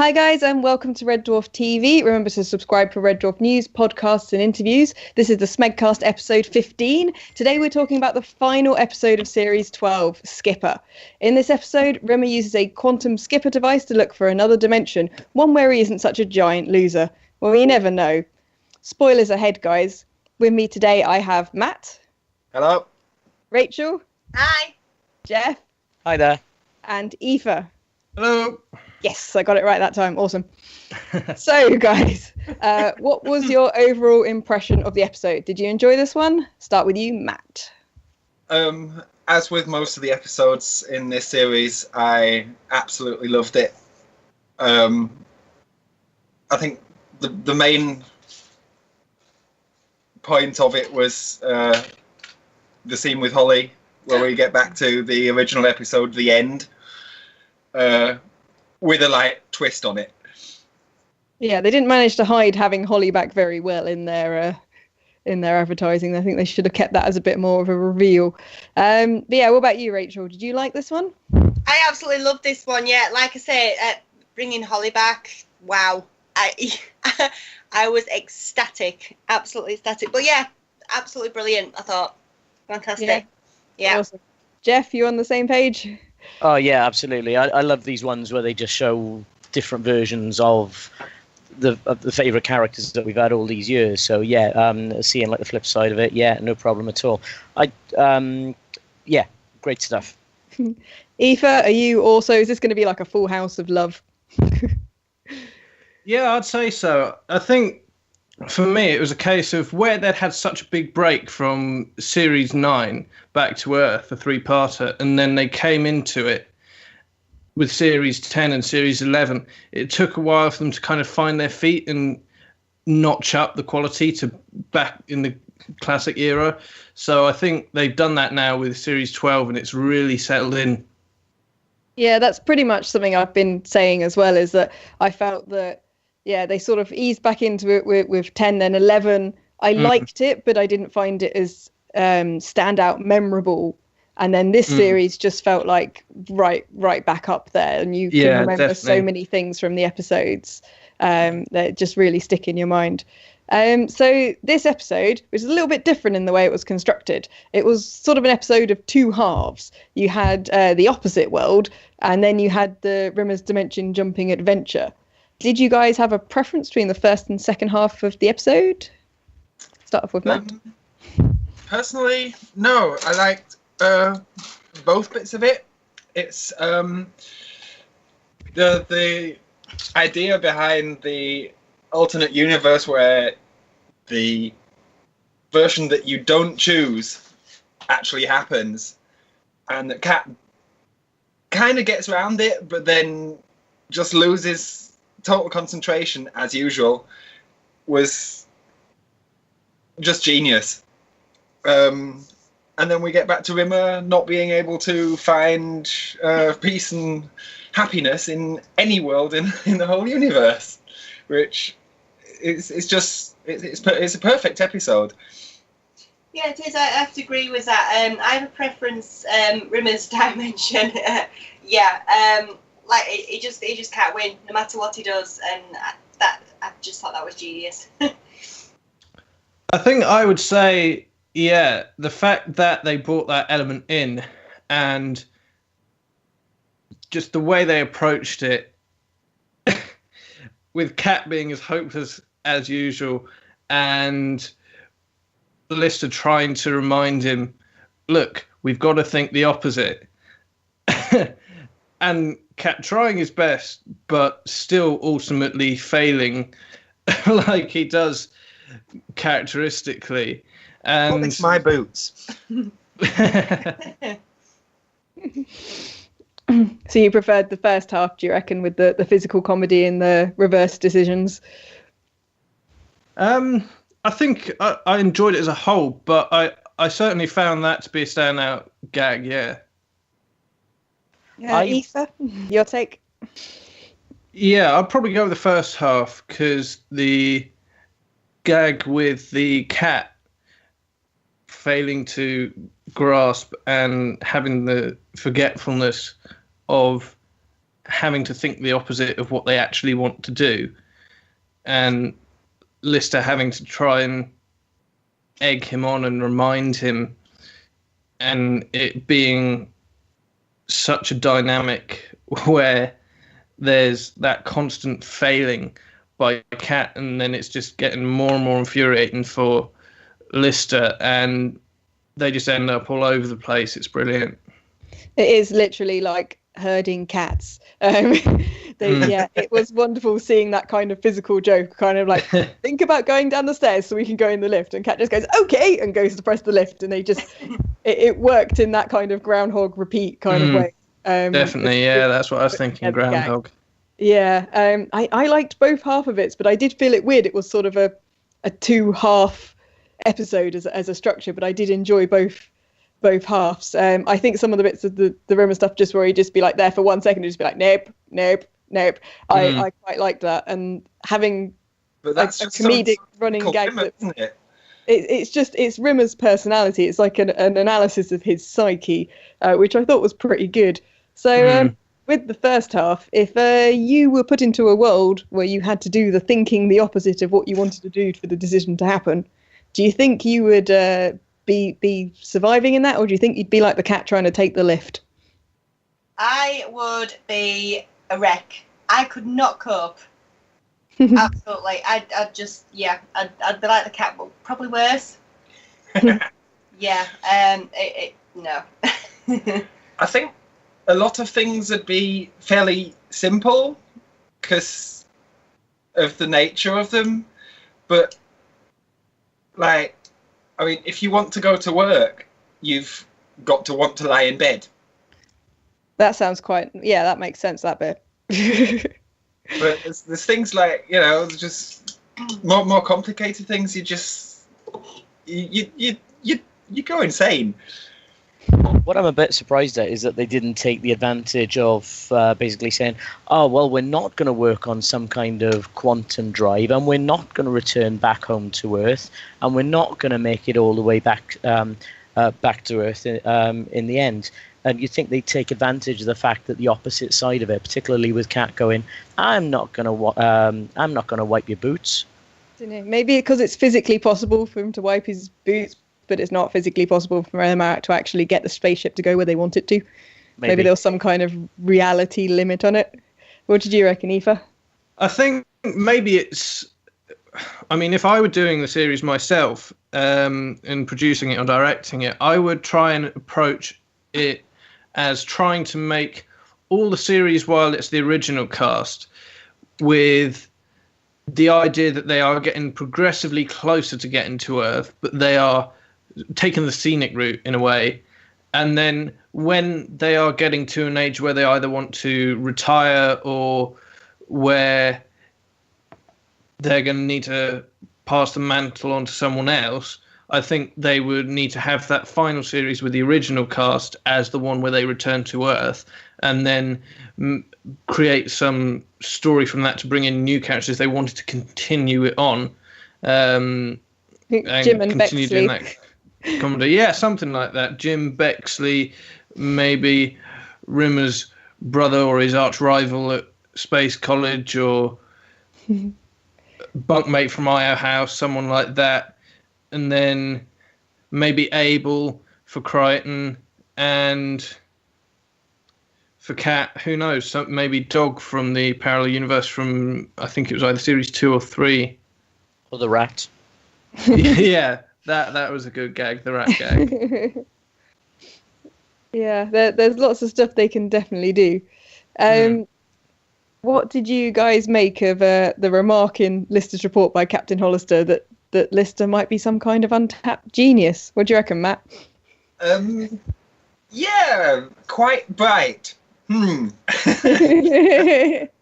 Hi guys, and welcome to Red Dwarf TV. Remember to subscribe for Red Dwarf news, podcasts and interviews. This is the Smegcast episode 15. Today we're talking about the final episode of series 12, Skipper. In this episode, Rimmer uses a quantum skipper device to look for another dimension, one where he isn't such a giant loser. Well, you never know. Spoilers ahead, guys. With me today I have Matt. Hello. Rachel. Hi. Geoff. Hi there. And Aøife. Hello. Yes, I got it right that time. Awesome. So, guys, what was your overall impression of the episode? Did you enjoy this one? Start with you, Matt. As with most of the episodes in this series, I absolutely loved it. I think the main point of it was the scene with Holly, where we get back to the original episode, the end. With a light twist on it. Yeah, they didn't manage to hide having Holly back very well in their advertising. I think they should have kept that as a bit more of a reveal. But yeah, what about you, Rachel? Did you like this one? I absolutely loved this one. Yeah, like I say, bringing Holly back. Wow, I was ecstatic, absolutely ecstatic. But yeah, absolutely brilliant. I thought, fantastic. Yeah. Awesome. Geoff, you on the same page? Oh yeah, absolutely. I love these ones where they just show different versions of the favourite characters that we've had all these years. So yeah, seeing like the flip side of it, yeah, no problem at all. Yeah, great stuff. Aøife, are you also? Is this going to be like a full house of love? Yeah, I'd say so. I think for me, it was a case of where they'd had such a big break from Series 9 back to Earth, the three-parter, and then they came into it with Series 10 and Series 11. It took a while for them to kind of find their feet and notch up the quality to back in the classic era. So I think they've done that now with Series 12, and it's really settled in. Yeah, that's pretty much something I've been saying as well, is that I felt that yeah, they sort of eased back into it with 10 and 11. I liked it, but I didn't find it as standout memorable. And then this series just felt like right back up there. And you can remember definitely so many things from the episodes that just really stick in your mind. So this episode was a little bit different in the way it was constructed. It was sort of an episode of two halves. You had the opposite world, and then you had the Rimmer's Dimension jumping adventure. Did you guys have a preference between the first and second half of the episode? Start off with Matt. Personally, no. I liked both bits of it. It's the idea behind the alternate universe where the version that you don't choose actually happens, and the cat kind of gets around it, but then just loses total concentration as usual, was just genius. And then we get back to Rimmer not being able to find peace and happiness in any world in the whole universe, which it's a perfect episode. Yeah, it is. I have to agree with that. I have a preference, Rimmer's Dimension. Like he just can't win no matter what he does, and I just thought that was genius. I think I would say, yeah, the fact that they brought that element in, and just the way they approached it, with Cat being as hopeless as usual, and Holister trying to remind him, look, we've got to think the opposite. And Cat trying his best, but still ultimately failing like he does characteristically. And it's my boots. So you preferred the first half, do you reckon, with the physical comedy and the reverse decisions? I think I enjoyed it as a whole, but I certainly found that to be a standout gag, yeah. Aøife, your take? Yeah, I'll probably go with the first half, because the gag with the cat failing to grasp and having the forgetfulness of having to think the opposite of what they actually want to do, and Lister having to try and egg him on and remind him, and it being such a dynamic where there's that constant failing by Cat, and then it's just getting more and more infuriating for Lister, and they just end up all over the place. It's brilliant. It is literally like herding cats. It was wonderful seeing that kind of physical joke, kind of like, think about going down the stairs so we can go in the lift, and Cat just goes okay and goes to press the lift, and they just it worked in that kind of groundhog repeat kind of way. Definitely, that's what I was thinking. Groundhog. Yeah, I liked both half of it, but I did feel it weird. It was sort of a 2-half episode as a structure, but I did enjoy both halves. I think some of the bits of the Rimmer stuff, just where he'd just be like there for 1 second and just be like nope. I quite liked that, and having but that's a comedic running gag. Isn't it? It's Rimmer's personality. It's like an analysis of his psyche, which I thought was pretty good. So with the first half, if you were put into a world where you had to do the thinking the opposite of what you wanted to do for the decision to happen, do you think you would be surviving in that, or do you think you'd be like the cat trying to take the lift? I would be a wreck. I could not cope. Absolutely. I'd be like the cat, but probably worse. Yeah. No. I think a lot of things would be fairly simple because of the nature of them, but like, I mean, if you want to go to work, you've got to want to lie in bed. That sounds that makes sense, that bit. But there's things like, just more complicated things. You go insane. What I'm a bit surprised at is that they didn't take the advantage of basically saying, oh, well, we're not going to work on some kind of quantum drive, and we're not going to return back home to Earth, and we're not going to make it all the way back to Earth in the end. And you think they'd take advantage of the fact that the opposite side of it, particularly with Cat going, I'm not going to wipe your boots. I don't know. Maybe because it's physically possible for him to wipe his boots, but it's not physically possible for them to actually get the spaceship to go where they want it to. Maybe there was some kind of reality limit on it. What did you reckon, Aoife? I think maybe it's... I mean, if I were doing the series myself and producing it or directing it, I would try and approach it as trying to make all the series while it's the original cast, with the idea that they are getting progressively closer to getting to Earth, but they are taking the scenic route in a way. And then when they are getting to an age where they either want to retire or where they're going to need to pass the mantle on to someone else, I think they would need to have that final series with the original cast as the one where they return to Earth, and then create some story from that to bring in new characters. They wanted to continue it on. Jim and Bexley. Doing that comedy. Yeah, something like that. Jim Bexley, maybe Rimmer's brother or his arch rival at Space College, or bunkmate from IO House, someone like that. And then maybe Abel for Crichton, and for Cat, who knows? Maybe Dog from the parallel universe from, I think it was either series 2 or 3. Or the rat. Yeah, that was a good gag, the rat gag. Yeah, there's lots of stuff they can definitely do. What did you guys make of the remark in Lister's report by Captain Holister that Lister might be some kind of untapped genius? What do you reckon, Matt? Yeah, quite bright.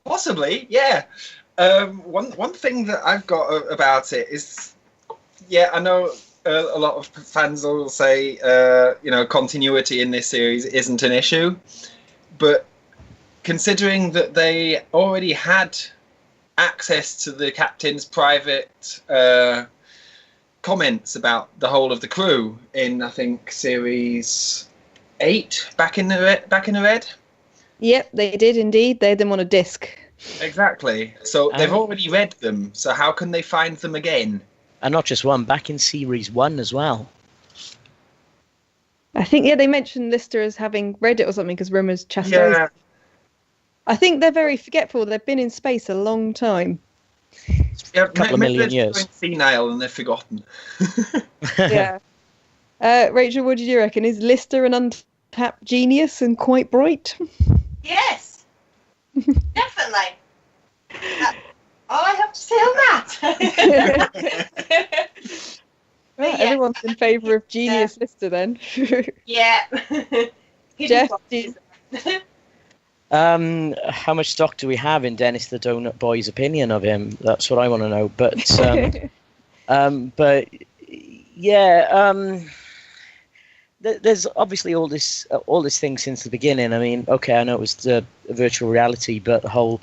Possibly, yeah. One thing that I've got about it is, I know a lot of fans will say, continuity in this series isn't an issue, but considering that they already had access to the captain's private comments about the whole of the crew in, I think, series 8, back in the red. Yep, they did indeed. They had them on a disc. Exactly. So they've already read them. So how can they find them again? And not just one, back in series 1 as well. I think, they mentioned Lister as having read it or something because rumours chastised. Yeah. I think they're very forgetful. They've been in space a long time. Yeah, A couple of million years. They're senile and they're forgotten. Yeah. Rachel, what did you reckon? Is Lister an untapped genius and quite bright? Yes, definitely. All I have to say on that. Well, everyone's in favour of genius Lister then. Yeah. Geoff, how much stock do we have in Dennis the Donut Boy's opinion of him? That's what I want to know. But there's obviously all this thing since the beginning. I mean, okay, I know it was the virtual reality, but the whole,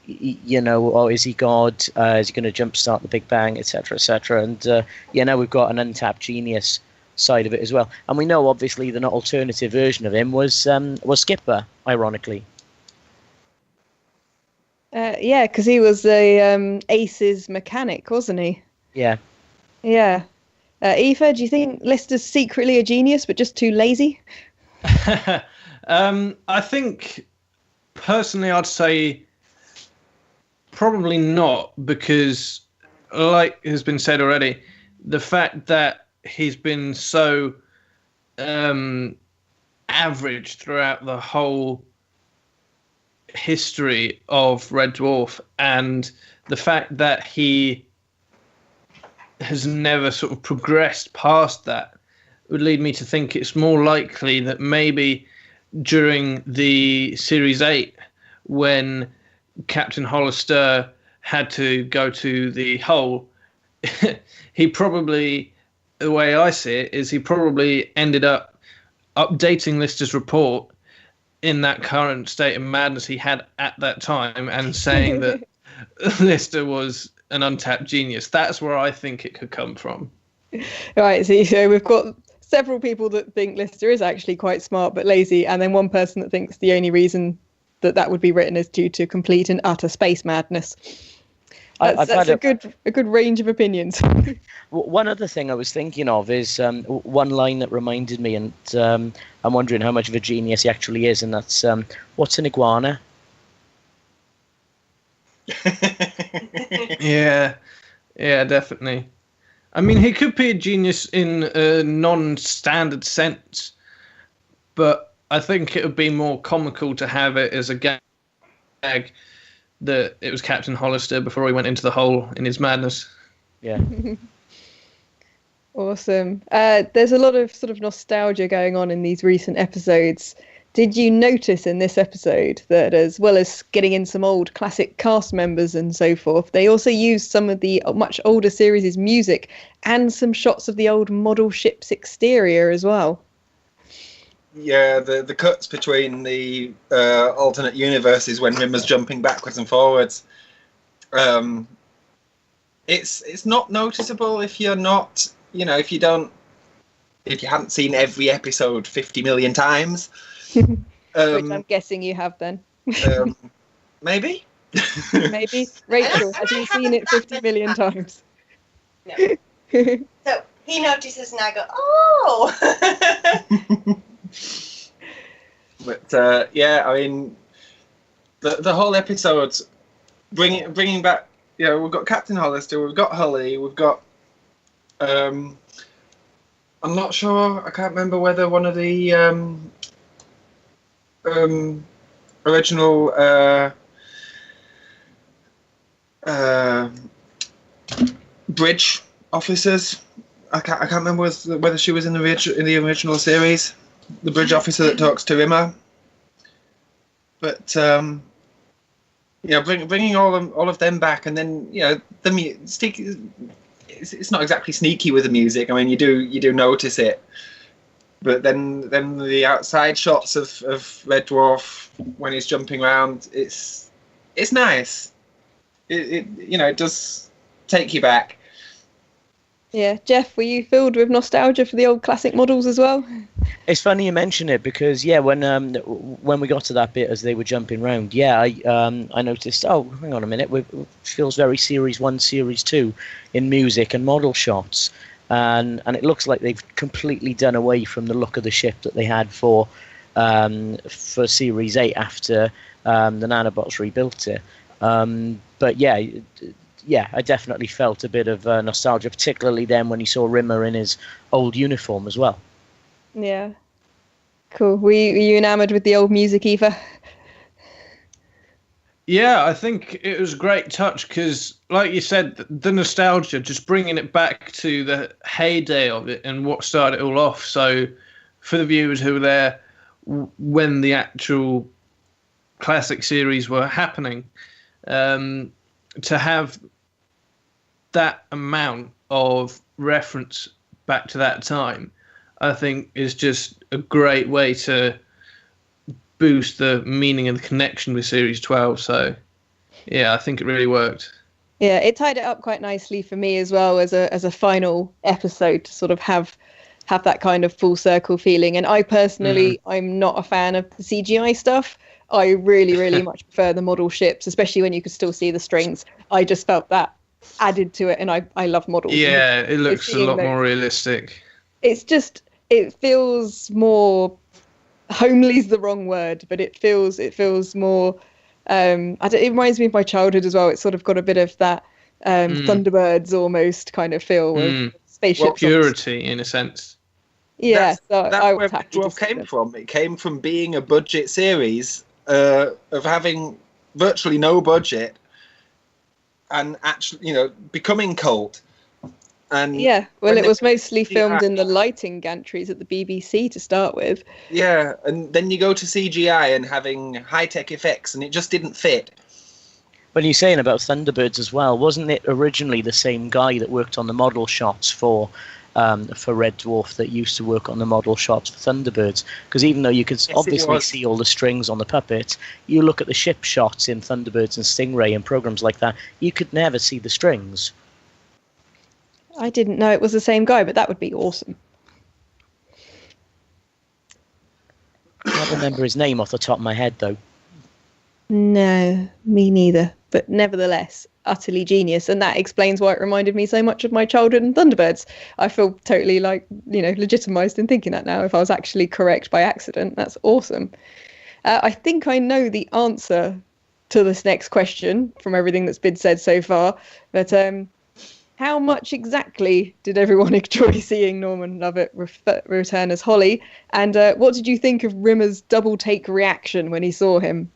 is he God? Is he going to jumpstart the Big Bang, etc., etc.? And now we've got an untapped genius side of it as well. And we know obviously the alternative version of him was Skipper, ironically. Because he was the Ace's mechanic, wasn't he? Yeah. Yeah. Aøife, do you think Lister's secretly a genius but just too lazy? I think, personally, I'd say probably not, because, like has been said already, the fact that he's been so average throughout the whole history of Red Dwarf, and the fact that he has never sort of progressed past that would lead me to think it's more likely that maybe during the Series 8, when Captain Holister had to go to the hole, he probably, the way I see it, is he probably ended up updating Lister's report in that current state of madness he had at that time and saying that Lister was an untapped genius. That's where I think it could come from. Right, so we've got several people that think Lister is actually quite smart but lazy, and then one person that thinks the only reason that would be written is due to complete and utter space madness. That's a good range of opinions. One other thing I was thinking of is one line that reminded me, and I'm wondering how much of a genius he actually is, and that's, what's an iguana? Yeah, definitely. I mean, he could be a genius in a non-standard sense, but I think it would be more comical to have it as a gag that it was Captain Holister before he went into the hole in his madness. Yeah. Awesome. There's a lot of sort of nostalgia going on in these recent episodes. Did you notice in this episode that, as well as getting in some old classic cast members and so forth, they also used some of the much older series' music and some shots of the old model ship's exterior as well? Yeah, the cuts between the alternate universes when Rimmer's jumping backwards and forwards. It's not noticeable if you're not, if you haven't seen every episode 50 million times. Which I'm guessing you have then. Maybe. Maybe. Rachel, have you seen it 50 million times? No. So he notices and I go, oh! But I mean, the whole episode, bringing back, we've got Captain Holister, we've got Hully, we've got, I'm not sure, I can't remember whether one of the original bridge officers. I can't remember whether she was in the original series, the bridge officer that talks to Rimmer. But bringing all of them back, and then it's not exactly sneaky with the music. I mean, you do notice it. But then the outside shots of Red Dwarf when he's jumping around, it's nice. It does take you back. Yeah, Geoff, were you filled with nostalgia for the old classic models as well? It's funny you mention it because when we got to that bit as they were jumping round, I noticed. Oh, hang on a minute, it feels very Series 1, Series 2 in music and model shots, and it looks like they've completely done away from the look of the ship that they had for Series 8 after the nanobots rebuilt it. But I definitely felt a bit of nostalgia, particularly then when you saw Rimmer in his old uniform as well. Yeah. Cool. Were you enamoured with the old music, Aøife? Yeah, I think it was a great touch because, like you said, the nostalgia, just bringing it back to the heyday of it and what started it all off. So for the viewers who were there when the actual classic series were happening, to have that amount of reference back to that time, I think is just a great way to boost the meaning and the connection with Series 12. So, yeah, I think it really worked. Yeah, it tied it up quite nicely for me as well as a final episode to sort of have that kind of full circle feeling. And I personally, I'm not a fan of the CGI stuff. I really, really much prefer the model ships, especially when you could still see the strings. I just felt that added to it, and I love models. Yeah, it looks a lot more realistic. It's just, it feels more, homely's the wrong word, but it feels more, it reminds me of my childhood as well. It's sort of got a bit of that Thunderbirds almost kind of feel with spaceships. Well, purity in a sense. Yeah, that's where Dwarf came from. It came from being a budget series, of having virtually no budget, and actually, becoming cult. And yeah, well, it was mostly filmed in the lighting gantries at the BBC to start with. Yeah, and then you go to CGI and having high-tech effects, and it just didn't fit. When you're saying about Thunderbirds as well, wasn't it originally the same guy that worked on the model shots for Red Dwarf that used to work on the model shots for Thunderbirds? Because even though you could obviously see all the strings on the puppet, you look at the ship shots in Thunderbirds and Stingray and programs like that, you could never see the strings. I didn't know it was the same guy, but that would be awesome. I can't remember his name off the top of my head, though. No, me neither. But nevertheless, utterly genius. And that explains why it reminded me so much of my childhood and Thunderbirds. I feel totally legitimized in thinking that now. If I was actually correct by accident, that's awesome. I think I know the answer to this next question from everything that's been said so far. But how much exactly did everyone enjoy seeing Norman Lovett return as Holly? And what did you think of Rimmer's double take reaction when he saw him?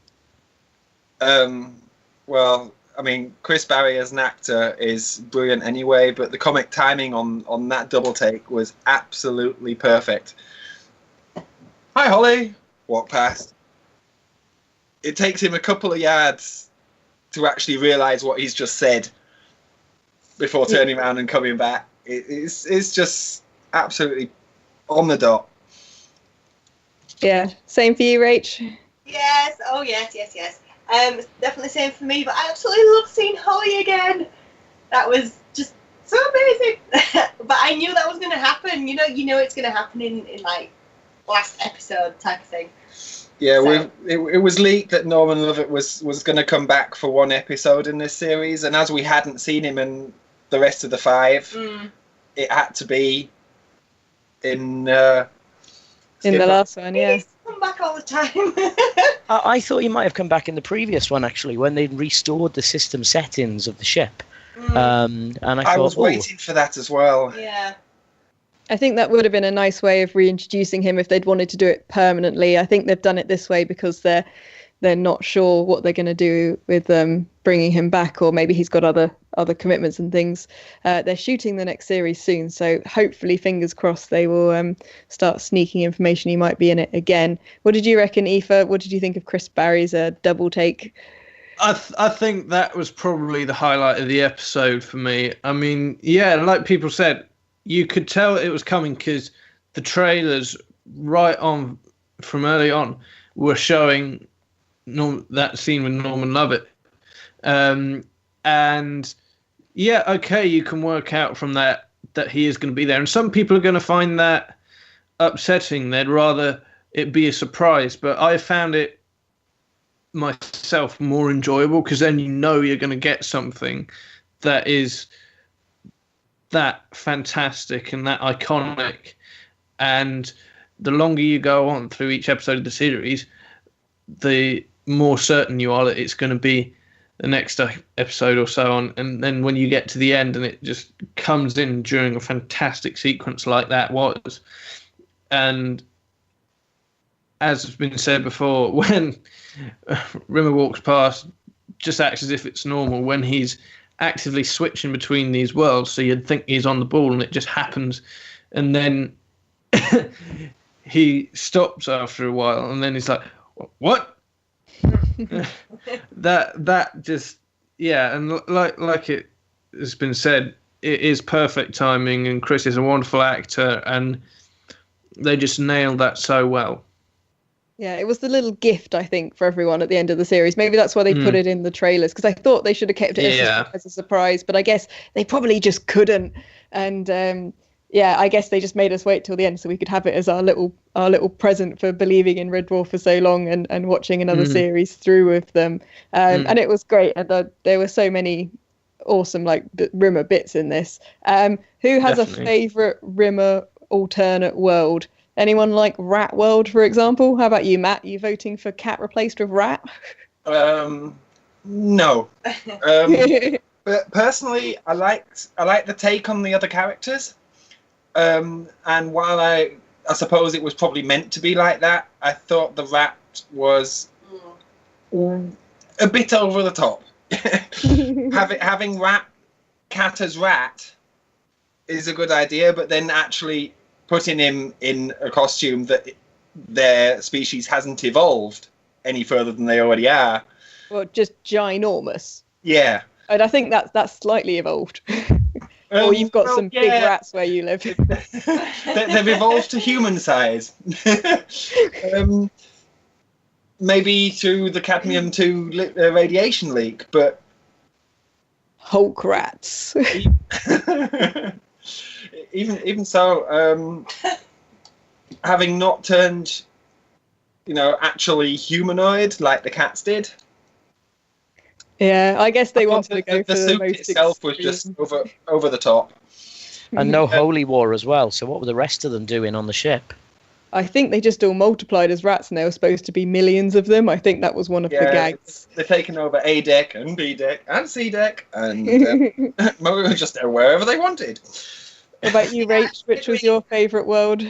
Well, I mean, Chris Barry as an actor is brilliant anyway, but the comic timing on that double take was absolutely perfect. Hi, Holly. Walk past. It takes him a couple of yards to actually realise what he's just said before turning around and coming back. It's just absolutely on the dot. Yeah, same for you, Rach? Yes, oh yes. Definitely same for me, but I absolutely love seeing Holly again. That was just so amazing. But I knew that was going to happen. You know it's going to happen in like last episode type of thing. Yeah, so. It was leaked that Norman Lovett was going to come back for one episode in this series, and as we hadn't seen him in the rest of the 5, it had to be in the last one, yeah. He's come back all the time. I thought he might have come back in the previous one, actually, when they restored the system settings of the ship. And I was waiting for that as well. Yeah. I think that would have been a nice way of reintroducing him if they'd wanted to do it permanently. I think they've done it this way because they're not sure what they're going to do with bringing him back, or maybe he's got other commitments and things. They're shooting the next series soon, so hopefully, fingers crossed, they will start sneaking information he might be in it again. What did you reckon, Aøife? What did you think of Chris Barry's double take? I think that was probably the highlight of the episode for me. I mean, yeah, like people said, you could tell it was coming because the trailers right on from early on were showing that scene with Norman Lovett. And yeah, okay, you can work out from that he is going to be there. And some people are going to find that upsetting. They'd rather it be a surprise. But I found it myself more enjoyable because then you know you're going to get something that is that fantastic and that iconic. And the longer you go on through each episode of the series, the more certain you are that it's going to be the next episode or so on. And then when you get to the end and it just comes in during a fantastic sequence like that was. And as has been said before, when Rimmer walks past, just acts as if it's normal when he's actively switching between these worlds. So you'd think he's on the ball and it just happens. And then he stops after a while and then he's like, what? that just, yeah. And like it has been said, it is perfect timing and Chris is a wonderful actor and they just nailed that so well. Yeah, it was the little gift, I think, for everyone at the end of the series. Maybe that's why they put it in the trailers, because I thought they should have kept it as a surprise, but I guess they probably just couldn't. And I guess they just made us wait till the end so we could have it as our little present for believing in Red Dwarf for so long and watching another series through with them. And it was great. And there were so many awesome Rimmer bits in this. Who has a favourite Rimmer alternate world? Anyone like Rat World, for example? How about you, Matt? Are you voting for Cat replaced with Rat? No. But personally, I like the take on the other characters. And while I suppose it was probably meant to be like that, I thought the Rat was a bit over the top. having Cat as Rat is a good idea, but then actually putting him in a costume that their species hasn't evolved any further than they already are. Well, just ginormous. Yeah. And I think that's slightly evolved. Or you've got some big rats where you live. They've evolved to human size. Maybe through the cadmium-2 radiation leak, but... Hulk rats. Even so, having not turned, actually humanoid like the cats did. Yeah, I guess they wanted to go for the suit most itself was just over the top. And no holy war as well. So what were the rest of them doing on the ship? I think they just all multiplied as rats, and there were supposed to be millions of them. I think that was one of the gags. They're taking over A deck and B deck and C deck, and just wherever they wanted. What about you, Rach? Which was your favourite world?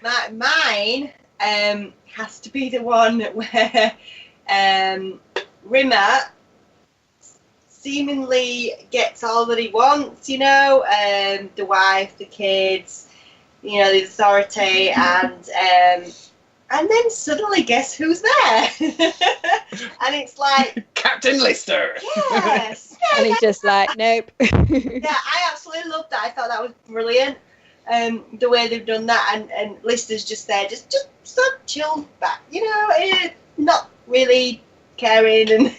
Mine has to be the one where Rimmer seemingly gets all that he wants, the wife, the kids, the authority, and then suddenly guess who's there? And it's like... Captain Lister! Yes! And he's just like, nope. Yeah, I absolutely loved that. I thought that was brilliant. The way they've done that, and Lister's just there, just so chilled back, not really caring, and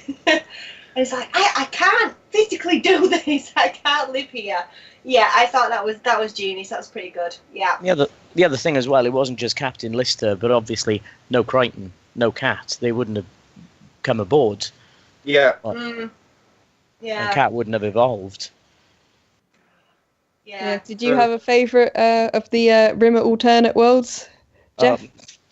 it's like, I can't physically do this. I can't live here. Yeah, I thought that was genius. That was pretty good. Yeah. The other thing as well, it wasn't just Captain Lister, but obviously no Crichton, no Cat. They wouldn't have come aboard. Yeah. Yeah. And Cat wouldn't have evolved. Yeah. Did you have a favourite of the Rimmer alternate worlds, Geoff?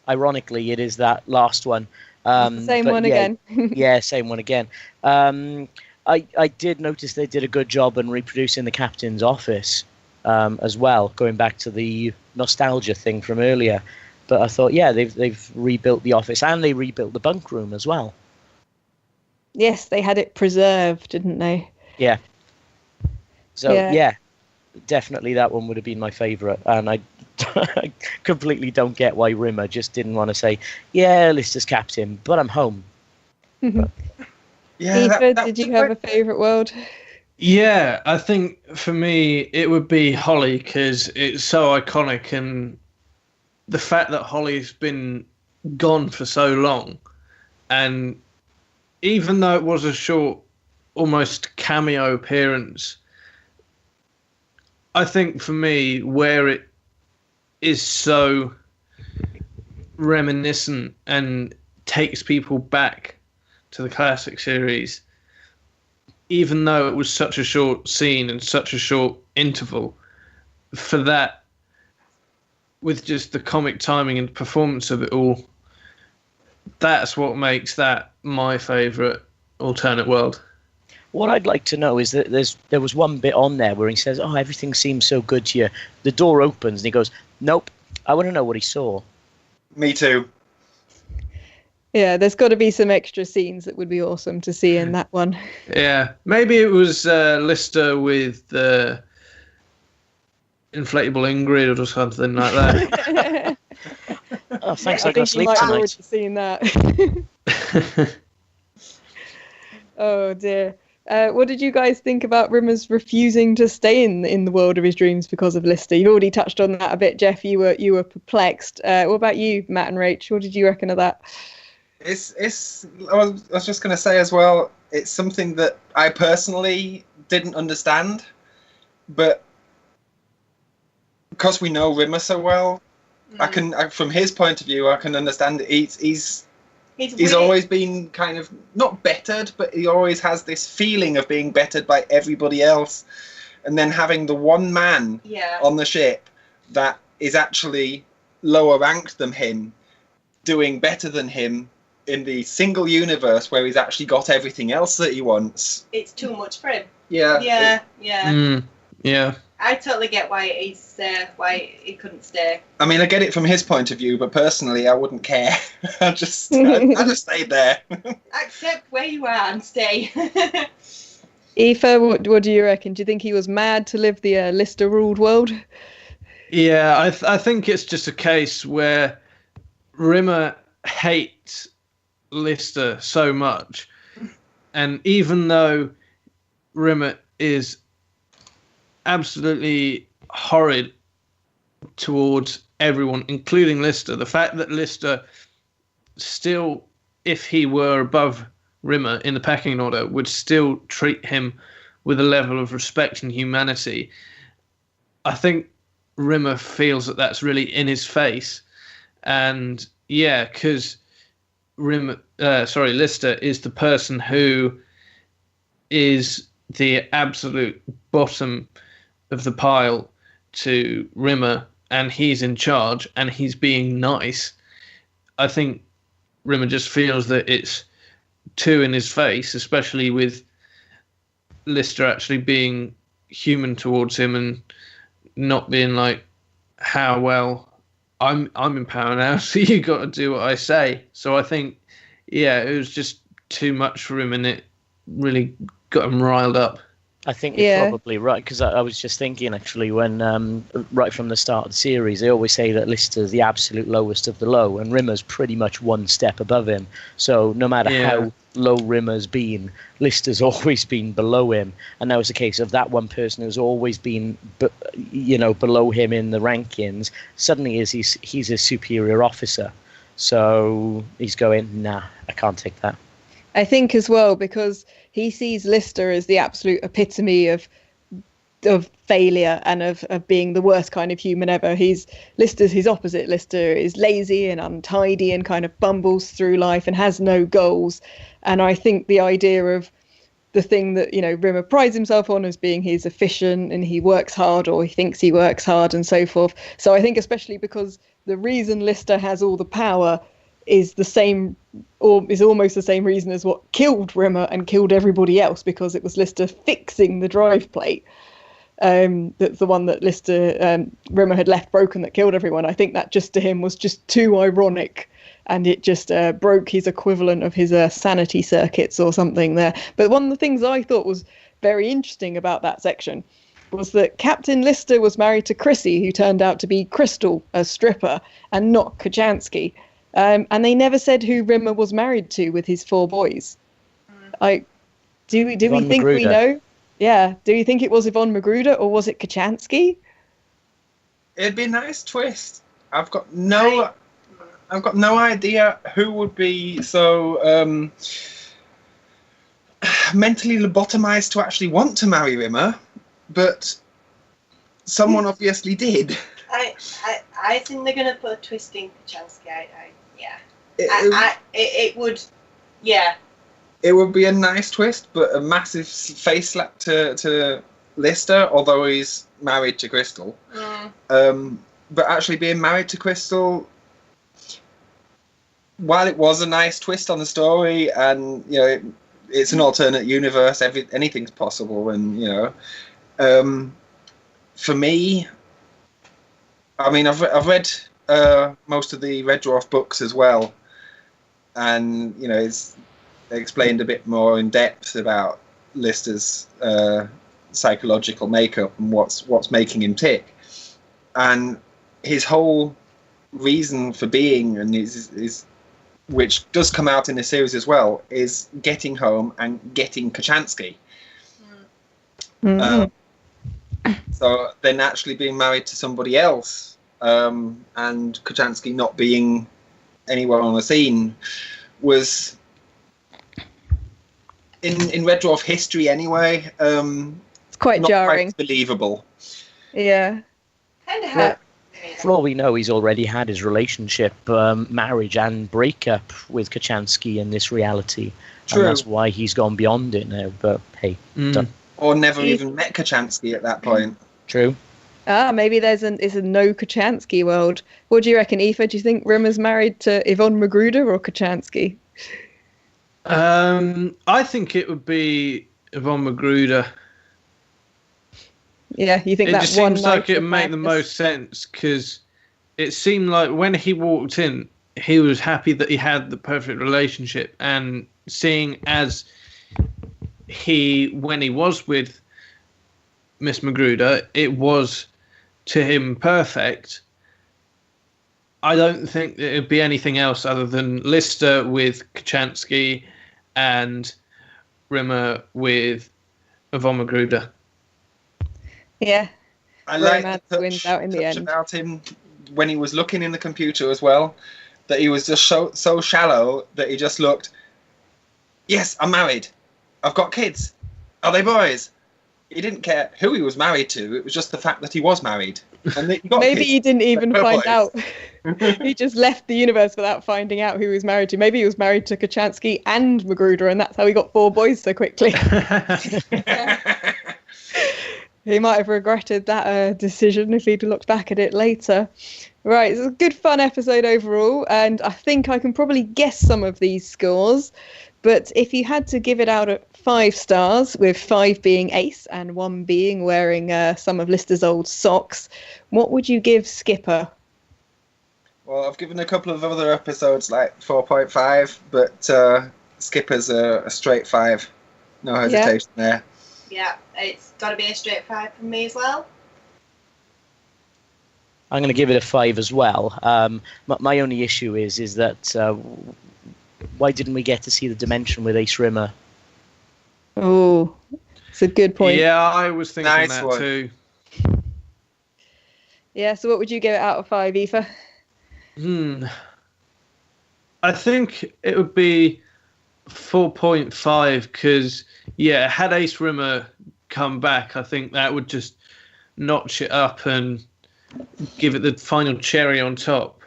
Ironically, it is that last one. Same one again. Yeah, same one again. I did notice they did a good job in reproducing the captain's office as well, going back to the nostalgia thing from earlier. But I thought, they've rebuilt the office and they rebuilt the bunk room as well. Yes, they had it preserved, didn't they? Yeah. So, definitely that one would have been my favourite. And I completely don't get why Rimmer just didn't want to say, Lister's captain, but I'm home. But, Aøife, did you have a favourite world? Yeah, I think for me it would be Holly because it's so iconic, and the fact that Holly's been gone for so long, and even though it was a short, almost cameo appearance, I think for me where it is so reminiscent and takes people back to the classic series, even though it was such a short scene and such a short interval. For that, with just the comic timing and performance of it all, that's what makes that my favourite alternate world. What I'd like to know is that there was one bit on there where he says, "Oh, everything seems so good here." The door opens and he goes, "Nope, I want to know what he saw." Me too. Yeah, there's got to be some extra scenes that would be awesome to see in that one. Yeah, maybe it was Lister with the inflatable Ingrid or something like that. Oh, thanks, I I got think you sleep might have already tonight. seen that. Oh dear. What did you guys think about Rimmer's refusing to stay in the world of his dreams because of Lister? You've already touched on that a bit, Geoff. You were perplexed. What about you, Matt and Rach? What did you reckon of that? I was just going to say as well, it's something that I personally didn't understand, but because we know Rimmer so well, from his point of view, I can understand it. He's always been kind of not bettered, but he always has this feeling of being bettered by everybody else, and then having the one man on the ship that is actually lower ranked than him, doing better than him in the single universe where he's actually got everything else that he wants. It's too much for him. Yeah. Yeah. I totally get why he couldn't stay. I mean, I get it from his point of view, but personally, I wouldn't care. I just stayed there. Accept where you are and stay. Aøife, what do you reckon? Do you think he was mad to live the Lister-ruled world? Yeah, I think it's just a case where Rimmer hates Lister so much, and even though Rimmer is absolutely horrid towards everyone, including Lister, the fact that Lister still, if he were above Rimmer in the pecking order, would still treat him with a level of respect and humanity, I think Rimmer feels that that's really in his face. And yeah, because Lister is the person who is the absolute bottom of the pile to Rimmer, and he's in charge and he's being nice. I think Rimmer just feels that it's too in his face, especially with Lister actually being human towards him and not being like, how well, I'm in power now, so you got to do what I say. So I think, yeah, it was just too much for him, and it really got him riled up. I think you're probably right, because I was just thinking, actually, when right from the start of the series, they always say that Lister's the absolute lowest of the low, and Rimmer's pretty much one step above him. So no matter how low Rimmer's been, Lister's always been below him. And that was the case of that one person who's always been, below him in the rankings. Suddenly he's a superior officer. So he's going, nah, I can't take that. I think as well, because he sees Lister as the absolute epitome of failure and of being the worst kind of human ever. Lister's his opposite. Lister is lazy and untidy and kind of bumbles through life and has no goals. And I think the idea of the thing that, Rimmer prides himself on as being he's efficient and he works hard, or he thinks he works hard and so forth. So I think especially because the reason Lister has all the power is the same, or is almost the same reason as what killed Rimmer and killed everybody else, because it was Lister fixing the drive plate. That's the one that Rimmer had left broken that killed everyone. I think that just to him was just too ironic, and it just broke his equivalent of his sanity circuits or something there. But one of the things I thought was very interesting about that section was that Captain Lister was married to Chrissy, who turned out to be Crystal, a stripper, and not Kachansky. And they never said who Rimmer was married to with his 4 boys. Do we think Magruder. We know? Yeah. Do you think it was Yvonne Magruder or was it Kachansky? It'd be a nice twist. I've got no idea who would be so mentally lobotomized to actually want to marry Rimmer, but someone obviously did. I think they're going to put a twist in Kachansky. Yeah. It would, yeah. It would be a nice twist, but a massive face slap to Lister, although he's married to Crystal. But actually being married to Crystal, while it was a nice twist on the story, and you know it's an alternate universe, anything's possible, and you know, for me, I mean, I've read most of the Red Dwarf books as well, and you know, it's explained a bit more in depth about Lister's psychological makeup and what's making him tick, and his whole reason for being, and his which does come out in the series as well, is getting home and getting Kachansky. So they're naturally being married to somebody else, and Kachansky not being anywhere on the scene was in Red Dwarf history anyway. It's quite not jarring. Quite believable. Yeah. Kind of hard. For all we know, he's already had his relationship, marriage and breakup with Kachansky in this reality. True. And that's why he's gone beyond it now. But hey, done. Or never even met Kachansky at that point. True. Maybe it's a no Kachansky world. What do you reckon, Aoife? Do you think Rimmer's married to Yvonne Magruder or Kachansky? I think it would be Yvonne Magruder. Yeah, you think it that just one seems like it would night make the most sense, because it seemed like when he walked in, he was happy that he had the perfect relationship, and seeing as when he was with Miss Magruder, it was to him perfect. I don't think it would be anything else other than Lister with Kachansky and Rimmer with Yvonne Magruder. Yeah. I like Romance the wins out in the end. about him when he was looking in the computer as well, that he was just so shallow that he just looked, yes, I'm married. I've got kids. Are they boys? He didn't care who he was married to. It was just the fact that he was married. And he got Maybe kids. he didn't even They're find boys. out. He just left the universe without finding out who he was married to. Maybe he was married to Kachansky and Magruder, and that's how he got 4 boys so quickly. He might have regretted that decision if he'd looked back at it later. Right, it's a good fun episode overall, and I think I can probably guess some of these scores. But if you had to give it out at 5 stars, with 5 being Ace and 1 being wearing some of Lister's old socks, what would you give Skipper? Well, I've given a couple of other episodes like 4.5, but Skipper's a straight 5. No hesitation there. Yeah, it's got to be a straight 5 from me as well. I'm going to give it a 5 as well. My only issue is that why didn't we get to see the dimension with Ace Rimmer? Oh, it's a good point. Yeah, I was thinking Nice that one. too. Yeah, so what would you give it out of 5, Aoife? I think it would be 4.5 because, yeah, had Ace Rimmer come back, I think that would just notch it up and give it the final cherry on top.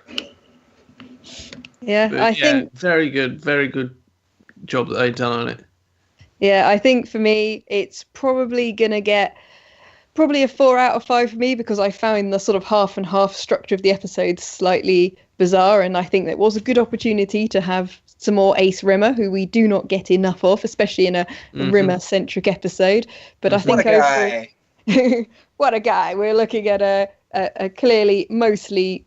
Yeah, But, I think very good job that they've done on it. Yeah, I think for me, it's probably going to get a 4 out of 5 for me, because I found the sort of half and half structure of the episode slightly bizarre. And I think that was a good opportunity to have some more Ace Rimmer, who we do not get enough of, especially in a Rimmer-centric episode. But I think What a guy. what a guy. We're looking at a clearly mostly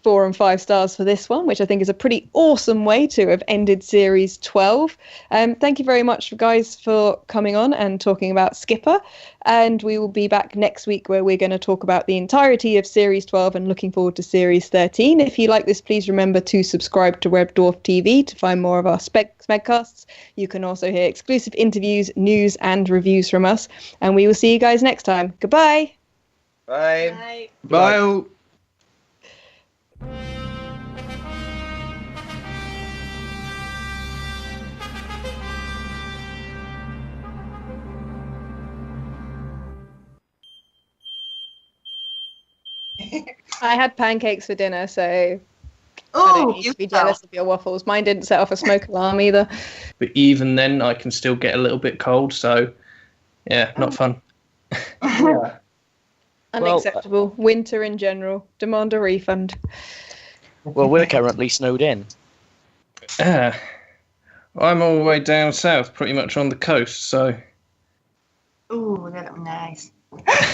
4 and 5 stars for this one, which I think is a pretty awesome way to have ended series 12. Thank you very much, guys, for coming on and talking about Skipper. And we will be back next week, where we're going to talk about the entirety of series 12 and looking forward to series 13. If you like this, please remember to subscribe to Red Dwarf TV to find more of our Smegcasts. You can also hear exclusive interviews, news and reviews from us. And we will see you guys next time. Goodbye. Bye. Bye. Bye. I had pancakes for dinner, so I Oh, don't need to be jealous of your waffles. Mine didn't set off a smoke alarm either. But even then, I can still get a little bit cold. So, yeah, not fun. Yeah. Unacceptable. Winter in general. Demand a refund. Well, we're currently snowed in. I'm all the way down south, pretty much on the coast. So, Ooh, that look nice.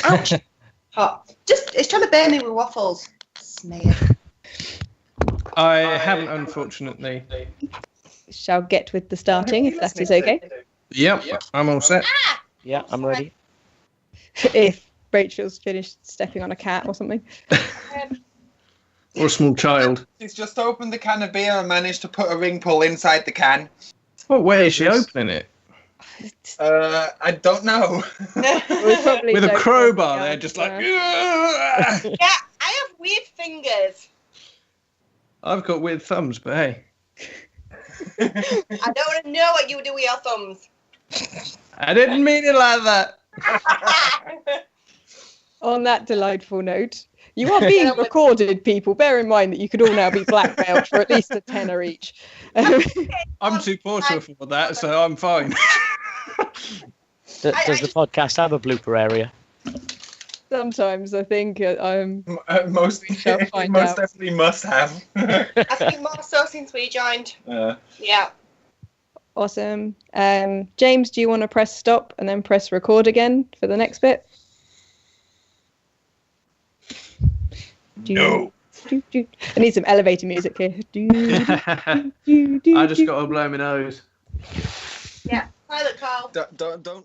Ouch. Hot. It's trying to burn me with waffles. Smear. I haven't, unfortunately. Shall get with the starting, if that is okay. Yep, I'm all set. Yeah, I'm ready. If Rachel's finished stepping on a cat or something. Or a small child. She's just opened the can of beer and managed to put a ring pull inside the can. What way is she opening it? I don't know. With a crowbar there, just like... Yeah, I have weird fingers. I've got weird thumbs, but hey. I don't want to know what you do with your thumbs. I didn't mean it like that. On that delightful note, you are being recorded, people. Bear in mind that you could all now be blackmailed for at least a tenner each. I'm too poor to afford that, so I'm fine. Does the podcast have a blooper area? Sometimes I think Most shall find most out. definitely must have. I think more so since we joined. Yeah. Awesome. James, do you want to press stop and then press record again for the next bit? No. I need some elevator music here. I just got to blow my nose. Yeah. Pilot call. Don't